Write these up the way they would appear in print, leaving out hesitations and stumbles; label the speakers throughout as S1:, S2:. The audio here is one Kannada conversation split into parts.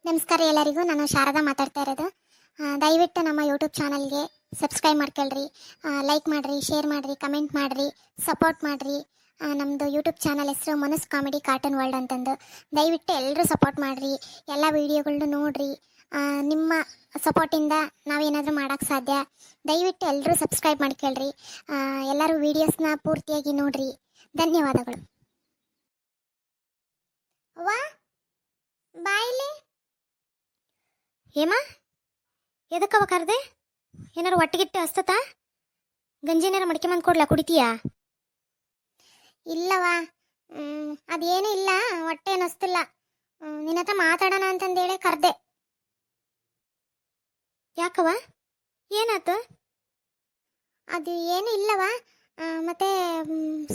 S1: ನಮಸ್ಕಾರ ಎಲ್ಲರಿಗೂ. ನಾನು ಶಾರದಾ ಮಾತಾಡ್ತಾ ಇರೋದು. ದಯವಿಟ್ಟು ನಮ್ಮ ಯೂಟ್ಯೂಬ್ ಚಾನಲ್ಗೆ ಸಬ್ಸ್ಕ್ರೈಬ್ ಮಾಡ್ಕೊಳ್ರಿ, ಲೈಕ್ ಮಾಡಿರಿ, ಶೇರ್ ಮಾಡಿರಿ, ಕಮೆಂಟ್ ಮಾಡಿರಿ, ಸಪೋರ್ಟ್ ಮಾಡಿರಿ. ನಮ್ಮದು ಯೂಟ್ಯೂಬ್ ಚಾನಲ್ ಹೆಸರು ಮನಸ್ ಕಾಮಿಡಿ ಕಾರ್ಟೂನ್ ವರ್ಲ್ಡ್ ಅಂತಂದು. ದಯವಿಟ್ಟು ಎಲ್ಲರೂ ಸಪೋರ್ಟ್ ಮಾಡಿರಿ, ಎಲ್ಲ ವೀಡಿಯೋಗಳನ್ನೂ ನೋಡಿರಿ. ನಿಮ್ಮ ಸಪೋರ್ಟಿಂದ ನಾವೇನಾದರೂ ಮಾಡೋಕ್ಕೆ ಸಾಧ್ಯ. ದಯವಿಟ್ಟು ಎಲ್ಲರೂ ಸಬ್ಸ್ಕ್ರೈಬ್ ಮಾಡ್ಕೊಳ್ರಿ, ಎಲ್ಲರೂ ವೀಡಿಯೋಸ್ನ ಪೂರ್ತಿಯಾಗಿ ನೋಡಿರಿ. ಧನ್ಯವಾದಗಳು. ವಾ ಬಾಯ್ಲಿ ಹೇಮಾ, ಎದಕ್ಕವ ಕರ್ದೆ? ಏನಾರು ಒಟ್ಟಿಗಿಟ್ಟು ಹಸ್ತತ? ಗಂಜಿನಾರ ಮಡಿಕೆ ಕೊಡ್ಲಾ, ಕುಡಿತೀಯಾ? ಇಲ್ಲವಾ, ಅದೇನೂ ಇಲ್ಲ, ಹೊಟ್ಟೆ ಹಸ್ತಿಲ್ಲ. ನಿನ್ನ ಹತ್ರ ಮಾತಾಡೋಣ ಅಂತಂದೇಳಿ ಕರ್ದೆ. ಯಾಕವ, ಏನಾಯ್ತು? ಅದು ಏನೂ ಇಲ್ಲವಾ, ಮತ್ತೆ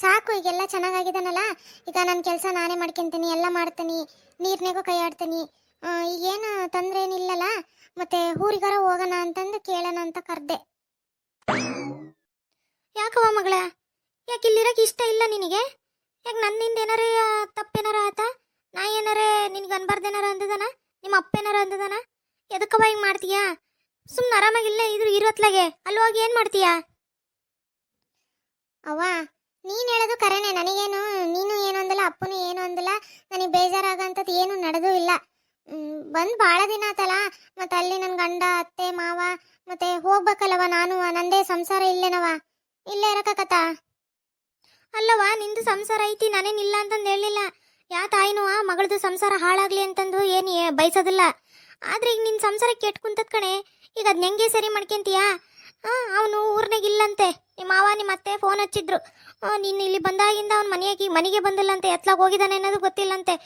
S1: ಸಾಕು, ಈಗೆಲ್ಲ ಚೆನ್ನಾಗಾಗಿದ್ದಾನಲ್ಲ. ಈಗ ನನ್ನ ಕೆಲಸ ನಾನೇ ಮಾಡ್ಕೊತೀನಿ, ಎಲ್ಲ ಮಾಡ್ತೀನಿ, ನೀರ್ನಾಗೂ ಕೈ ಆಡ್ತೀನಿ. ಈಗೇನು ತೊಂದರೆ ಏನಿಲ್ಲಲ್ಲ. ಮತ್ತೆ ಊರಿಗಾರ ಹೋಗೋಣ ಅಂತಂದು ಕೇಳೋಣ ಅಂತ ಕರ್ದೆ. ಯಾಕವ ಮಗಳ, ಯಾಕೆ ಇಲ್ಲಿರಕ್ಕೆ ಇಷ್ಟ ಇಲ್ಲ ನಿನಗೆ? ಯಾಕೆ ನನ್ನಿಂದ ಏನಾರೇ ತಪ್ಪೇನಾರ ಆತ? ನಾ ಏನಾರೇ ನಿನ್ಗೆ ಅನ್ಬಾರ್ದೇನಾರ ಅಂದದಾನ? ನಿಮ್ಮ ಅಪ್ಪ ಏನಾರ ಅಂದದಾನ? ಎದಕ್ಕವ ಹಿಂಗೆ ಮಾಡ್ತೀಯಾ? ಸುಮ್ಮನೆ ಆರಾಮಾಗಿಲ್ಲ ಇರೋತ್ಲಾಗೆ ಅಲ್ಲಿ ಹೋಗಿ ಏನು ಮಾಡ್ತೀಯಾ? ಅವ್ವ, ನೀನು ಹೇಳೋದು ಕರೆನೇ. ನನಗೇನು ನೀನು ಏನು ಅಂದಿಲ್ಲ, ಅಪ್ಪನೂ ಏನು ಅಂದಿಲ್ಲ. ನನಗೆ ಬೇಜಾರಾಗಂಥದ್ದು ಏನು ನಡೆದೂ ಇಲ್ಲ. ಬಂದು ಭಾಳ ದಿನ ಆತಲ್ಲ, ಮತ್ತು ಅಲ್ಲಿ ನನ್ನ ಗಂಡ, ಅತ್ತೆ, ಮಾವ, ಮತ್ತೆ ಹೋಗ್ಬೇಕಲ್ಲವ ನಾನು. ನಂದೇ ಸಂಸಾರ ಇಲ್ಲೇನವ, ಇಲ್ಲೇ ಇರಕತ್ತ. ಅಲ್ಲವ, ನಿಂದು ಸಂಸಾರ ಐತಿ, ನಾನೇನಿಲ್ಲ ಅಂತಂದು ಹೇಳಲಿಲ್ಲ. ಯಾ ತಾಯಿನೂ ಮಗಳದು ಸಂಸಾರ ಹಾಳಾಗ್ಲಿ ಅಂತಂದು ಏನು ಬಯಸೋದಿಲ್ಲ. ಆದ್ರೆ ಈಗ ನಿನ್ನ ಸಂಸಾರ ಕೆಟ್ಟು ಕುಂತದ್ ಕಣೆ. ಈಗ ಅದ್ ಹೆಂಗೆ ಸರಿ ಮಾಡ್ಕೊಂತೀಯಾ? ಅವನು ಊರ್ನಾಗಿಲ್ಲಂತೆ. ನಿಮ್ಮ ಮಾವ ನಿಮ್ಮ ಅತ್ತೆ ಫೋನ್ ಹಚ್ಚಿದ್ರು. ನೀನು ಇಲ್ಲಿ ಬಂದಾಗಿಂದ ಅವ್ನು ಮನೆಗೆ ಬಂದಿಲ್ಲಂತೆ, ಎತ್ಲಾಗ ಹೋಗಿದ್ದಾನೆ ಅನ್ನೋದು ಗೊತ್ತಿಲ್ಲಂತೆ.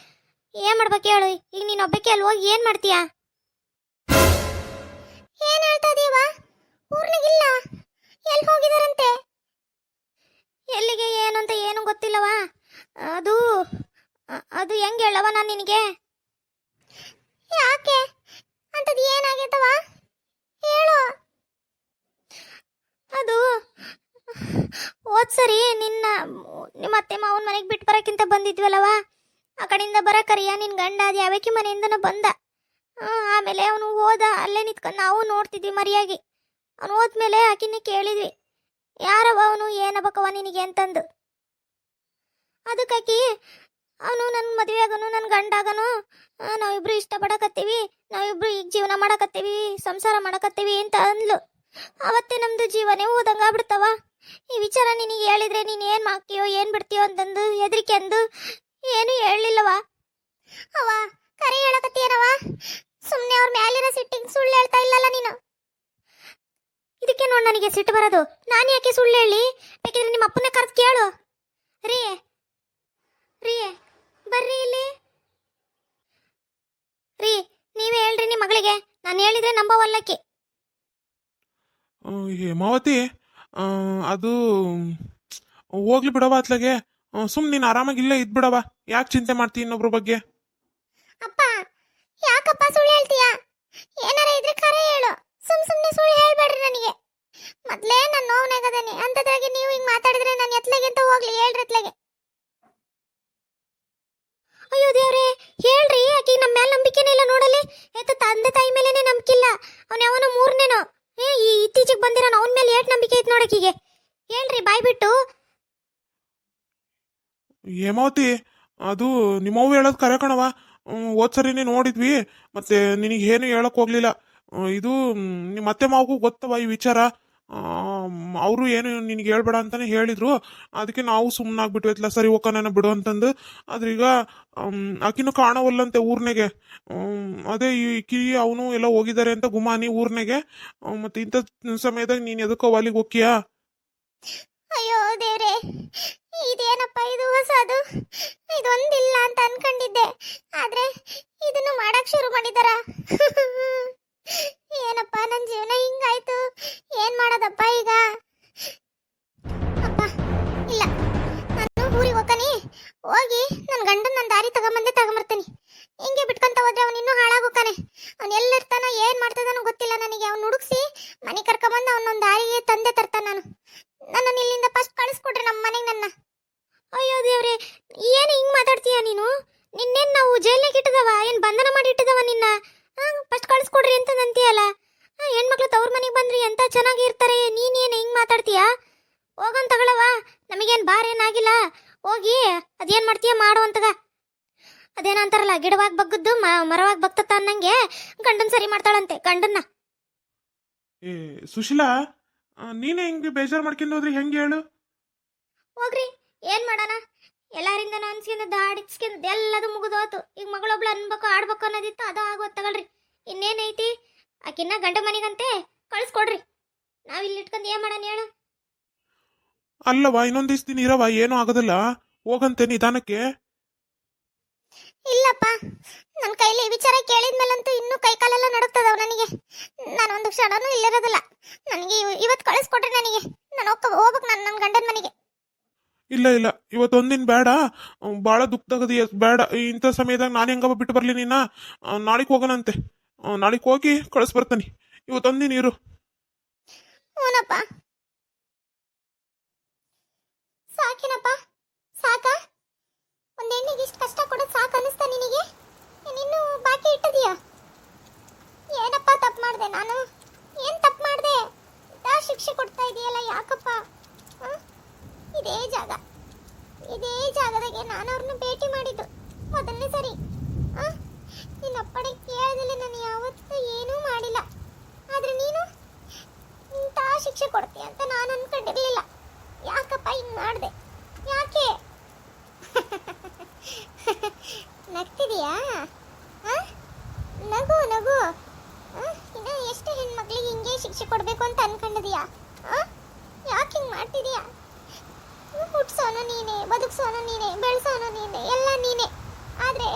S1: ಏನ್ ಮಾಡ್ಬೇಕು ಹೇಳು? ಈಗ ನೀನು ಒಬ್ಬಕ್ಕೆ ಅಲ್ಲಿ ಹೋಗಿ ಏನ್ ಮಾಡ್ತೀಯಾ? ಏನ್ ಹೇಳ್ತಾ ಇದೀವ? ಊರ್ನಾಗಿಲ್ಲ, ಎಲ್ಲಿ ಹೋಗಿದಾರಂತೆ? ಎಲ್ಲಿಗೆ ಏನು ಅಂತ ಏನು ಗೊತ್ತಿಲ್ಲವಾ? ಅದು ಅದು ಹೆಂಗೆ ಹೇಳವ ನಾನು ನಿನಗೆ? ಯಾಕೆ ಅಂತದ್ ಏನಾಗೈತವ ಹೇಳು. ಅದು ಹೋದ್ಸರಿ ನಿಮ್ಮ ಅತ್ತೆ ಮಾವನ ಮನೆಗೆ ಬಿಟ್ಟು ಬರೋಕ್ಕಿಂತ ಬಂದಿದ್ವಲ್ಲವ, ಆ ಕಡೆಯಿಂದ ಬರಕರಿಯ ನಿನ್ನ ಗಂಡ ಅದು ಯಾವಕ್ಕೆ ಮನೆಯಿಂದನೂ ಬಂದ. ಆಮೇಲೆ ಅವನು ಹೋದ, ಅಲ್ಲೇ ನಿಂತ್ಕೊಂಡು ನಾವು ನೋಡ್ತಿದ್ವಿ ಮರಿಯಾಗಿ. ಅವನು ಹೋದ್ಮೇಲೆ ಆಕಿನೇ ಕೇಳಿದ್ವಿ, ಯಾರವ ಅವನು, ಏನಬೇಕವ ನಿನಗೆ ಅಂತಂದು. ಅದಕ್ಕಾಕಿ ಅವನು ನನ್ನ ಮದುವೆ ಆಗನು, ನನ್ನ ಗಂಡ ಆಗನು, ನಾವಿಬ್ರು ಇಷ್ಟಪಡಕತ್ತೀವಿ, ನಾವಿಬ್ರು ಈಗ ಜೀವನ ಮಾಡಕತ್ತೀವಿ, ಸಂಸಾರ ಮಾಡಕತ್ತೀವಿ ಅಂತ ಅಂದ್ಲು. ಅವತ್ತೇ ನಮ್ದು ಜೀವನೇ ಹೋದಂಗಾಗ್ಬಿಡ್ತವ. ಈ ವಿಚಾರ ನಿನಗೆ ಹೇಳಿದ್ರೆ ನೀನು ಏನು ಮಾಡ್ತೀಯೋ ಏನು ಬಿಡ್ತೀಯೋ ಅಂತಂದು ಹೆದರಿಕೆ ಅಂದು ಏನು ಹೇಳಲಿಲ್ಲವ. ಅವ ಕರೆ ಹೇಳಕತ್ತೀಯನವ, ಸುಮ್ಮನೆ ಅವ್ರ ಮ್ಯಾಲಿರೋ ಸಿಟ್ಟಿಂಗ್ ಸುಳ್ಳು ಹೇಳ್ತಾ ಇಲ್ಲಲ್ಲ ನೀನು. ಇದಕ್ಕೆ ನೋಡಿ ನನಗೆ ಸಿಟ್ಟು ಬರೋದು. ನಾನು ಯಾಕೆ ಸುಳ್ಳು ಹೇಳಿ? ಬೇಕಿದ್ರೆ ನಿಮ್ಮ ಅಪ್ಪನೇ ಕರೆದು ಕೇಳು. ರೀ ರೀ ಬರ್ರಿ ಇಲ್ಲಿ. ರೀ, ನೀವೇ ಹೇಳ್ರಿ ನಿಮ್ಮ ಮಗಳಿಗೆ, ನಾನು ಹೇಳಿದ್ರೆ ನಂಬವಲ್ಲಕ್ಕೆ.
S2: ಹೇಮಾವತಿ, ಅದು ಹೋಗ್ಲಿ ಬಿಡವ ಅತ್ಲಾಗೆ. ಸುಮ್ಮನೆ ನೀನು ಆರಾಮಾಗಿಲ್ಲೇ ಇದ್ಬಿಡವ. ಯಾಕೆ ಚಿಂತೆ ಮಾಡ್ತೀಯ ಇನ್ನೊಬ್ರ ಬಗ್ಗೆ?
S1: ಅಪ್ಪ, ಯಾಕಪ್ಪ ಸುಳ್ಳು ಹೇಳ್ತೀಯಾ? ಏನಾರ ಇದ್ರೆ ಕರೆ ಹೇಳು, ಸುಮ್ಮನೆ ಸುಳ್ಳು ಹೇಳ್ಬೇಡ್ರಿ ನನಗೆ. ಮೊದಲೇ ನಾನು ನೋವ್ನಾಗದೇನೆ, ಅಂತದ್ರಾಗೆ ನೀವು ಹಿಂಗೆ ಮಾತಾಡಿದ್ರೆ ನಾನು ಎತ್ಲಾಗೆ ಅಂತ ಹೋಗ್ಲಿ? ಹೇಳ್ರಿ ಎತ್ಲಾಗೆ. ಅಯ್ಯೋ ದೇವ್ರೆ, ಹೇಳ್ರಿ. ಆಕೆ ನಮ್ಮ ಮೇಲೆ ನಂಬಿಕೆನೇ ಇಲ್ಲ ನೋಡಲಿ. ತಂದೆ ತಾಯಿ ಮೇಲೇನೆ ನಂಬಿಕೆ ಇಲ್ಲ. ಅವನು ಯಾವನೋ ಮೂರನೇನೋ ಈ ಇತ್ತೀಚೆಗೆ ಬಂದಿರೋನು, ಅವನ ಮೇಲೆ ಏಟ್ ನಂಬಿಕೆ ಐತೆ ನೋಡಕೀಗೆ. ಹೇಳ್ರಿ ಬಾಯ್ ಬಿಟ್ಟು.
S2: ಹೇಮಾವತಿ, ಅದು ನಿಮ್ಮವ್ವ ಹೇಳೋದು ಕರೆ ಕಣವ. ಹೋದ್ಸರಿನೇ ನೋಡಿದ್ವಿ, ಮತ್ತೆ ನಿನಗೆ ಏನು ಹೇಳಕ್ ಹೋಗ್ಲಿಲ್ಲ. ಇದು ನಿಮ್ಮ ಅತ್ತೆ ಮಾವಗೂ ಗೊತ್ತವ ಈ ವಿಚಾರ. ಅವರು ಏನು ನಿನಗೆ ಹೇಳ್ಬೇಡ ಅಂತಾನೆ ಹೇಳಿದ್ರು. ಅದಕ್ಕೆ ನಾವು ಸುಮ್ಮನಾಗ್ಬಿಟ್ವಿ, ಇತ್ಲ ಸರಿ ಹೋಗೋಣ ಬಿಡು ಅಂತಂದು. ಆದ್ರೆ ಈಗ ಆಕಿನೂ ಕಾಣವಲ್ಲಂತೆ ಊರ್ನೆಗೆ. ಅದೇ ಈ ಕಿ ಅವನು ಎಲ್ಲ ಹೋಗಿದ್ದಾರೆ ಅಂತ ಗುಮಾನಿ ಊರ್ನೆಗೆ. ಮತ್ತೆ ಇಂಥ ಸಮಯದಾಗ ನೀನು ಎದಕ್ಕೋ ಅಲ್ಲಿಗೆ ಹೋಗ್ತೀಯಾ?
S1: ಅಯ್ಯೋ ದೇವ್ರೆ, ಇದೇನಪ್ಪ ಇದು ಹೊಸದು? ಇದೊಂದಿಲ್ಲ ಅಂತ ಅನ್ಕೊಂಡಿದ್ದೆ, ಆದ್ರೆ ಇದನ್ನು ಮಾಡಕ್ ಶುರು ಮಾಡಿದಾರ. ಏನಪ್ಪ ನನ್ನ ಜೀವನ ಹಿಂಗಾಯ್ತು? ಏನ್ ಮಾಡೋದಪ್ಪ ಈಗ? ಅಪ್ಪ ಇಲ್ಲ, ನಾನು ಊರಿಗೆ ಹೋಗ್ತಾನೆ, ಹೋಗಿ ನನ್ನ ಗಂಡನ ನನ್ನ ದಾರಿ ತಗೊಂಬರ್ತೀನಿ. ಹಿಂಗೆ ಬಿಟ್ಕೊಂತ ಹೋದ್ರೆ ಅವನು ಇನ್ನೂ ಹಾಳಾಗೋಕಾನೆ. ಅವ್ನು ಎಲ್ಲಿರ್ತಾನ, ಏನ್ ಮಾಡ್ತಾನೋ ಗೊತ್ತಿಲ್ಲ ನನಗೆ. ಅವ್ನು ಹುಡುಕ್ಸಿ ಮನೆ ಕರ್ಕೊಂಬಂದು ಅವನೊಂದು ದಾರಿಗೆ ತಂದೆ ತರ್ತಾನೆ. ನನ್ನನ್ನು ಇಲ್ಲಿಂದ ಫಸ್ಟ್ ಕಳಿಸ್ಕೊಡ್ರಿ ನಮ್ಮ ಮನೆಗೆ ನನ್ನ. ಅಯ್ಯೋ ದೇವ್ರೆ, ಏನು ಹಿಂಗೆ ಮಾತಾಡ್ತೀಯ ನೀನು? ನಿನ್ನೇನು ನಾವು ಜೈಲಿಗೆ ಇಟ್ಟಿದವ? ಏನು ಬಂಧನ ಮಾಡಿ ಇಟ್ಟಿದವ ನಿನ್ನ? ಕಳಿಸ್ಕೊಡ್ರಿ ಅಂತ ನಂತೀಯಲ್ಲ. ಹೆಣ್ಮಕ್ಳು ತವ್ರ ಮನೆಗೆ ಬಂದ್ರಿ ಎಂತ ಚೆನ್ನಾಗಿ ಇರ್ತಾರೆ, ನೀನೇನು ಹಿಂಗ್ ಮಾತಾಡ್ತೀಯ? ಹೋಗನ್ ತಗೊಳವ, ನಮಗೇನ್ ಬಾರ ಏನಾಗಿಲ್ಲ. ಹೋಗಿ ಅದೇನ್ ಮಾಡ್ತೀಯ ಮಾಡು ಅಂತಗ. ಅದೇನಂತಾರಲ್ಲ, ಗಿಡವಾಗಿ ಬಗ್ಗದ್ದು ಮರವಾಗಿ ಬಗ್ತತ್ತ ಅನ್ನಂಗೆ ಗಂಡನ್ ಸರಿ ಮಾಡ್ತಾಳಂತೆ ಗಂಡನ್ನ.
S2: ಏ ಸುಶೀಲಾ, ನೀನೇ ಹಿಂಗೆ ಬೇಜಾರು ಮಾಡ್ಕೊಂಡು ಹೋದ್ರಿ ಹೆಂಗೆ ಹೇಳು?
S1: ಹೋಗ್ರಿ, ಏನ್ ಮಾಡೋಣ, ಎಲ್ಲಾರಿಂದ ಅನ್ಸ್ಕೊಂಡದ್ದು ಆಡಿಸ್ಕೊಂಡದ್ದು ಎಲ್ಲದು ಮುಗಿದೋತು. ಈಗ ಮಗಳೊಬ್ಳು ಅನ್ಬೇಕು ಆಡ್ಬೇಕು ಅನ್ನೋದಿತ್ತು, ಅದು ಆಗೋತ್ ತಗೊಳ್ರಿ. ಇನ್ನೇನೈತಿ, ಆಕಿನ್ನ ಗಂಡ ಮನೆಗಂತೆ ಕಳಿಸ್ಕೊಡ್ರಿ. ನಾವಿಲ್ಲಿ ಇಟ್ಕೊಂಡು ಏನ್ ಮಾಡೋಣ ಹೇಳು?
S2: ಅಲ್ಲವಾ, ಇನ್ನೊಂದು ದಿವ್ಸ ದಿನ ಇರವ, ಏನೂ ಆಗೋದಿಲ್ಲ, ಹೋಗಂತೆ ನಿಧಾನಕ್ಕೆ.
S1: ಇಲ್ಲಪ್ಪ, ನನ್ನ ಕೈಲಿ ಈ ವಿಚಾರ ಕೇಳಿದ್ಮೇಲಂತೂ ಇನ್ನೂ ಕೈ ಕಾಲೆಲ್ಲ ನಡುಕ್ತದವ ನನಗೆ. ನಾನೊಂದು ಕ್ಷಣನೂ ಇಲ್ಲಿರೋದಿಲ್ಲ. ನನಗೆ ಇವತ್ತು ಕಳಿಸ್ಕೊಡ್ರಿ ನನಗೆ. ನಾನು ಹೋಗ್ಬೇಕು ನನ್ನ ಗಂಡನ ಮನೆಗೆ.
S2: ಇಲ್ಲ ಇಲ್ಲ, ಇವತ್ತೊಂದಿನ ಬೇಡ, ಭಾಳ ದುಃಖದಾಗದಿ, ಬೇಡ. ಇಂಥ ಸಮಯದಾಗ ನಾನು ಹೆಂಗವ ಬಿಟ್ಟು ಬರಲಿ ನಿನ್ನ? ನಾಳೆಗೆ ಹೋಗೋಣಂತೆ, ನಾಳೆಗೆ ಹೋಗಿ ಕಳಿಸ್ಬರ್ತಾನೆ. ಇವತ್ತೊಂದಿನ ಇರು.
S1: ಹೂನಪ್ಪ, ಸಾಕಿನಪ್ಪ, ಸಾಕ? ಒಂದು ಹೆಣ್ಣಿಗೆ ಇಷ್ಟು ಕಷ್ಟ ಕೊಡೋದು ಸಾಕು ಅನಿಸ್ತಾ ನಿನಗೆ? ನೀನು ಬಾಕಿ ಇಟ್ಟದೀಯ? ಏನಪ್ಪ ತಪ್ಪು ಮಾಡಿದೆ ನಾನು? ಏನು ತಪ್ಪು ಮಾಡಿದೆ? ಶಿಕ್ಷೆ ಕೊಡ್ತಾ ಇದೆಯಲ್ಲ, ಯಾಕಪ್ಪ? ಇದೇ ಜಾಗದಾಗೆ ನಾನು ಅವ್ರನ್ನ ಭೇಟಿ ಮಾಡಿದ್ದು ಮೊದಲನೇ ಸರಿ. ನಿನ್ನ ಅಪ್ಪಣೆ ಕೇಳದಲ್ಲಿ ನಾನು ಯಾವತ್ತೂ ಏನೂ ಮಾಡಿಲ್ಲ. ಆದ್ರೆ ನೀನು ಇಂಥ ಶಿಕ್ಷೆ ಕೊಡ್ತೀಯ ಅಂತ ನಾನು ಅನ್ಕೊಂಡಿರ್ಲಿಲ್ಲ. ಯಾಕಪ್ಪ ಹಿಂಗ್ ಮಾಡಿದೆ? ಯಾಕೆ ನಗ್ತಿದೀಯಾ? ನಗು ನಗು. ಇನ್ನು ಎಷ್ಟು ಹೆಣ್ಮಕ್ಳಿಗೆ ಹಿಂಗೆ ಶಿಕ್ಷೆ ಕೊಡಬೇಕು ಅಂತ ಅನ್ಕೊಂಡಿದೀಯಾ? ಯಾಕೆ ಹಿಂಗೆ ಮಾಡ್ತಿದೀಯಾ? ಹುಟ್ಸೋನು ನೀನೆ, ಬದುಕ್ಸೋನು ನೀನೆ, ಬೆಳೆಸೋನು ನೀನೆ, ಎಲ್ಲ ನೀನೆ. ಆದ್ರೆ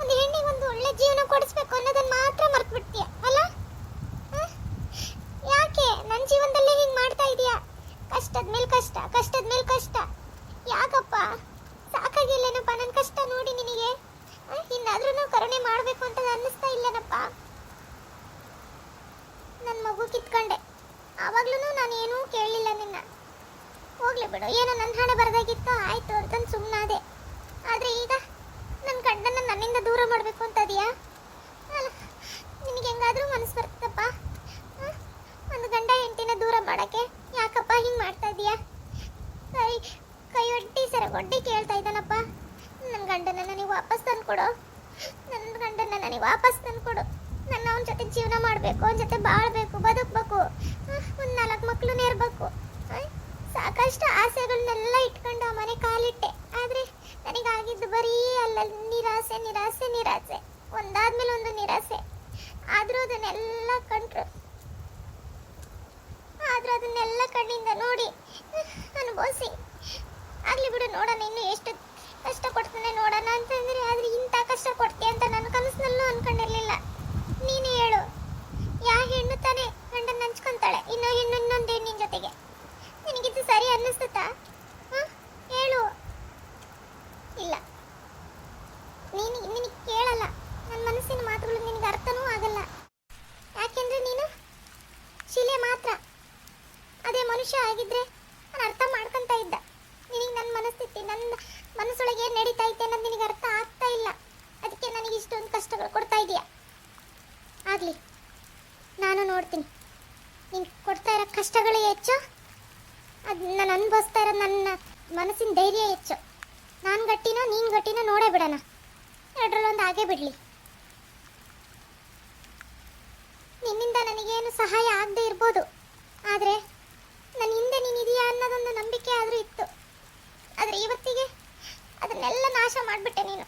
S1: ಒಂದು ಹೆಣ್ಣಿಗೆ ಒಂದು ಒಳ್ಳೆ ಜೀವನ ಕೊಡಿಸ್ಬೇಕು ಅನ್ನೋದನ್ನ ಮಾತ್ರ ಮರ್ತು ಬಿಡ್ತೀಯ ಅಲ್ಲ? ಯಾಕೆ ನನ್ನ ಜೀವನದಲ್ಲೇ ಹಿಂಗೆ ಮಾಡ್ತಾ ಇದೀಯಾ? ಕಷ್ಟದ ಮೇಲೆ ಕಷ್ಟ, ಕಷ್ಟದ ಮೇಲೆ ಕಷ್ಟ. ಯಾಕಪ್ಪ? ಸಾಕಾಗಿಲ್ಲೇನಪ್ಪ ನನ್ನ ಕಷ್ಟ ನೋಡಿ ನಿನಗೆ? ಇನ್ನಾದ್ರೂ ಕರುಣೆ ಮಾಡಬೇಕು ಅಂತ ಅನ್ನಿಸ್ತಾ ಇಲ್ಲೇನಪ್ಪ? ನನ್ನ ಮಗು ಕಿತ್ಕೊಂಡೆ, ಆವಾಗ್ಲೂ ನಾನು ಏನೂ ಕೇಳಲಿಲ್ಲ ನಿನ್ನ. ಹೋಗ್ಲಿ ಬಿಡು, ಏನೋ ನನ್ನ ಹಣೆ ಬರದಾಗಿತ್ತು, ಆಯ್ತು ಅಂತಂದು ಸುಮ್ಮನಾದೆ. ಆದರೆ ಈಗ ನನ್ನ ಗಂಡನ ನನ್ನಿಂದ ದೂರ ಮಾಡಬೇಕು ಅಂತ ಇದೆಯಾ? ಅಲ್ಲ, ನಿನಗೆ ಹೆಂಗಾದ್ರೂ ಮನಸ್ಸು ಬರ್ತಪ್ಪ? ಒಂದು ಗಂಡ ಹೆಂಡತಿನ ದೂರ ಮಾಡೋಕ್ಕೆ ಯಾಕಪ್ಪ ಹಿಂಗೆ ಮಾಡ್ತಾ ಇದೀಯಾ? ಕೈ ಒಡ್ಡಿ ಸೆರಗೊಡ್ಡಿ ಕೇಳ್ತಾ ಇದ್ದಾನಪ್ಪ, ನನ್ನ ಗಂಡನ ನನಗೆ ವಾಪಸ್ ತಂದ್ಕೊಡು, ನನ್ನ ಗಂಡನ ನನಗೆ ವಾಪಸ್ ತಂದ್ಕೊಡು. ನನ್ನ ಅವನ ಜೊತೆ ಜೀವನ ಮಾಡಬೇಕು, ಅವನ ಜೊತೆ ಬಾಳ್ಬೇಕು, ಬದುಕಬೇಕು, ಒಂದು 4 ಮಕ್ಕಳು ನೇರ್ಬೇಕು. ಸಾಕಷ್ಟು ಆಸೆಗಳನ್ನೆಲ್ಲ ಇಟ್ಕೊಂಡು ಆ ಮನೆ ಕಾಲಿಟ್ಟೆ. ಆದರೆ ನನಗಾಗಿದ್ದು ಬರೀ ಅಲ್ಲ ನಿರಾಸೆ ನಿರಾಸೆ ನಿರಾಸೆ, ಒಂದಾದ್ಮೇಲೆ ಒಂದು ನಿರಾಸೆ. ಆದರೂ ಅದನ್ನೆಲ್ಲ ಕಣ್ಣಿಂದ ನೋಡಿ ಅನುಭವಿಸಿ ಆಗ್ಲಿ ಬಿಡು, ನೋಡೋಣ ಇನ್ನು ಎಷ್ಟು ಕಷ್ಟ ಕೊಡ್ತಾನೆ ನೋಡೋಣ ಅಂತಂದ್ರೆ. ಆದ್ರೆ ಇಂಥ ಕಷ್ಟ ಕೊಡ್ತೀಯ ಅಂತ ನನ್ನ ಕನಸಿನಲ್ಲೂ ಅನ್ಕೊಂಡಿರ್ಲಿಲ್ಲ. ನೀನು ಹೇಳು, ಯಾ ಹೆಣ್ಣು ತಾನೇ ಗಂಡನ ಹಂಚ್ಕೊಂತಾಳೆ ಇನ್ನೊಂದು ಹೆಣ್ಣಿನ ಜೊತೆಗೆ? ನಿನಗಿದು ಸರಿ ಅನ್ನಿಸ್ತತಾ? ಹೇಳು. ಇಲ್ಲ, ನಿನಗೆ ಕೇಳಲ್ಲ. ನನ್ನ ಮನಸ್ಸಿನ ಮಾತುಗಳು ನಿನಗೆ ಅರ್ಥನೂ ಆಗಲ್ಲ. ಯಾಕೆಂದ್ರೆ ನೀನು ಶಿಲೆ ಮಾತ್ರ. ಅದೇ ಮನುಷ್ಯ ಆಗಿದ್ರೆ ನಾನು ಅರ್ಥ ಮಾಡ್ಕೊಂತ ಇದ್ದ. ನಿನಗೆ ನನ್ನ ಮನಸ್ಥಿತಿ, ನನ್ನ ಮನಸ್ಸೊಳಗೆ ಏನು ನಡೀತಾ ಐತೆ ಅನ್ನೋದು ನಿನಗೆ ಅರ್ಥ ಆಗ್ತಾ ಇಲ್ಲ. ಅದಕ್ಕೆ ನನಗೆ ಇಷ್ಟೊಂದು ಕಷ್ಟಗಳು ಕೊಡ್ತಾ ಇದೆಯಾ? ಆಗಲಿ, ನಾನು ನೋಡ್ತೀನಿ. ನೀನು ಕೊಡ್ತಾ ಇರೋ ಕಷ್ಟಗಳೇ ಹೆಚ್ಚು, ಅದು ನಾನು ಅನುಭವಿಸ್ತಾ ಇರೋ ನನ್ನ ಮನಸ್ಸಿನ ಧೈರ್ಯ ಹೆಚ್ಚು. ನಾನು ಗಟ್ಟಿನೋ ನೀನು ಗಟ್ಟಿನೋ ನೋಡೇ ಬಿಡೋಣ, ಎರಡರಲ್ಲೊಂದು ಆಗೇ ಬಿಡಲಿ. ನಿನ್ನಿಂದ ನನಗೇನು ಸಹಾಯ ಆಗದೆ ಇರ್ಬೋದು, ಆದರೆ ನನ್ನ ಹಿಂದೆ ನೀನಿದೆಯಾ ಅನ್ನೋದೊಂದು ನಂಬಿಕೆ ಆದರೂ ಇತ್ತು. ಆದರೆ ಇವತ್ತಿಗೆ ಅದನ್ನೆಲ್ಲ ನಾಶ ಮಾಡಿಬಿಟ್ಟೆ, ನೀನು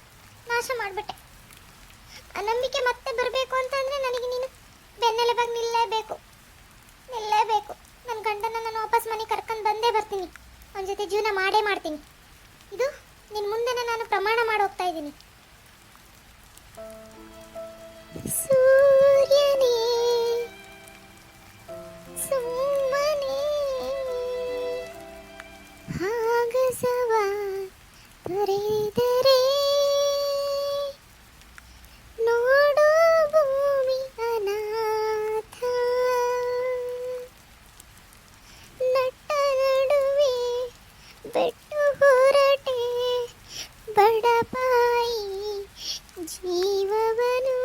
S1: ನಾಶ ಮಾಡಿಬಿಟ್ಟೆ. ಆ ನಂಬಿಕೆ ಮತ್ತೆ ಬರಬೇಕು ಅಂತಂದರೆ ನನಗೆ ನೀನು ಬೆನ್ನೆಲುಬಾಗಿ ನಿಲ್ಲೇಬೇಕು. ನನ್ನ ಗಂಡನ ನಾನು ವಾಪಸ್ ಮನೆಗೆ ಕರ್ಕೊಂಡು ಬಂದೇ ಬರ್ತೀನಿ, ಅವನ ಜೊತೆ ಜೀವನ ಮಾಡೇ ಮಾಡ್ತೀನಿ. ಇದು ನಿನ್ನ ಮುಂದೆನೇ ನಾನು ಪ್ರಮಾಣ ಮಾಡಿ ಹೋಗ್ತಾ ಇದ್ದೀನಿ. ಸೂರ್ಯನೇ ಸುಮ್ಮನೆ ಆಗಸವ ತೊರೆದರೆ ನೋಡು ಭೂಮಿ ಅನಾಥ. ನಟ್ಟ ನಡುವೆ ಬೆಟ್ಟು ಹೊರಟೆ ಬಡಪಾಯಿ ಜೀವವನು.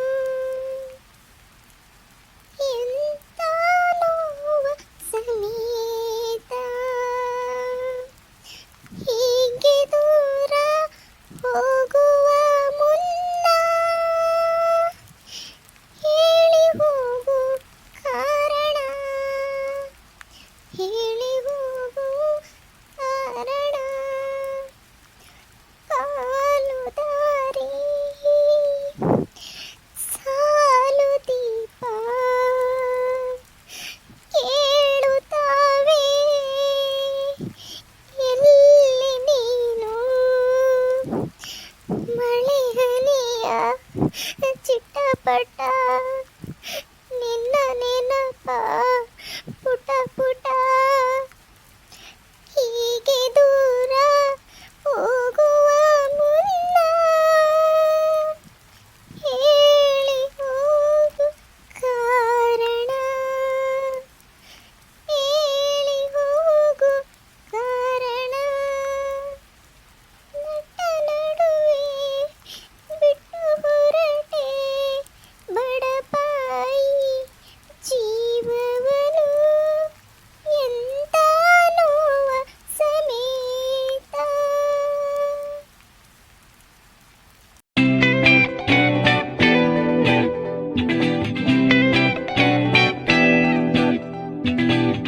S1: ಬಟ್